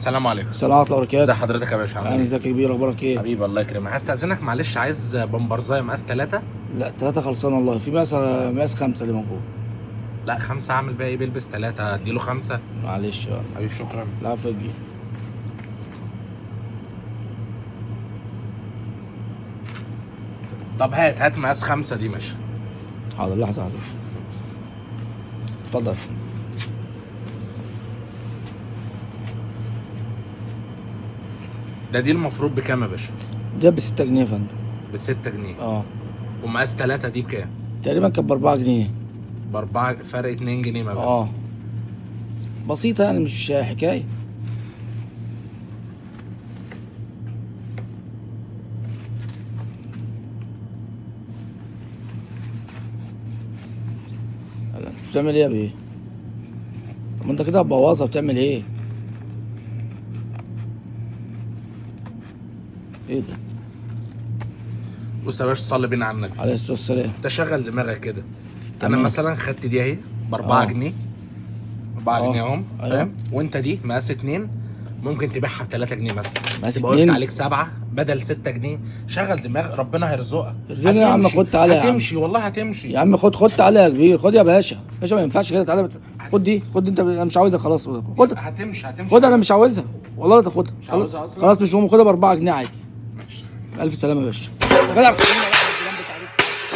السلام عليكم. السلام ورحمه الله وبركاته. ازي حضرتك يا باشا؟ عامل ايه؟ ازيك يا كبير، اخبارك ايه؟ حبيبي الله يكرمك. هستأذنك معلش، عايز بمبرزايه مقاس 3. لا 3 خلصان والله، في مقاس 5 اللي موجود. لا 5 اعمل بقى ايه؟ بيلبس 3 اديله 5. معلش بقى. حبيبي شكرا. العفو يا كبير. طب هات مقاس 5 دي ماشي. حاضر، لحظه حاضر. اتفضل. دي المفروض بكام يا باشا؟ ده ب 6 جنيه يا فندم. ب 6 جنيه. اه. ومقاس 3 دي بكام؟ تقريبا كانت ب 4 جنيه. ب 4، فرق 2 جنيه ما بينهم. اه بسيطه يعني، مش حكايه. مش بتعمل ايه يا بيه؟ طب ما انت كده هتبوظها، بتعمل ايه؟ ايه ده؟ بص يا باشا، صلي بينا على النبي عليه الصلاه والسلام. انت شغل دماغك كده. انا تمام. مثلا خدت دي اهي ب 4 جنيه. 4 جنيه اهم، أيوة. فاهم؟ وانت دي مقاس 2 ممكن تبيعها ب 3 جنيه مثلا. مقاس تبقى وقفت 2؟ عليك 7 بدل 6 جنيه. شغل دماغك، ربنا هيرزقك. ارزقني يا عم، خد تعالى يا عم. هتمشي والله هتمشي. يا عم خد تعالى يا كبير، خد يا باشا. باشا ما ينفعش كده، تعالى خد دي، خد دي، انت انا مش عاوزها خلاص. خد هتمشي خد، انا مش عاوزها والله، لا تاخدها. مش عاوزها اصلا؟ خلاص مش مهم، خدها ب 4 جنيه عادي. ماشي. الف سلامه يا باشا.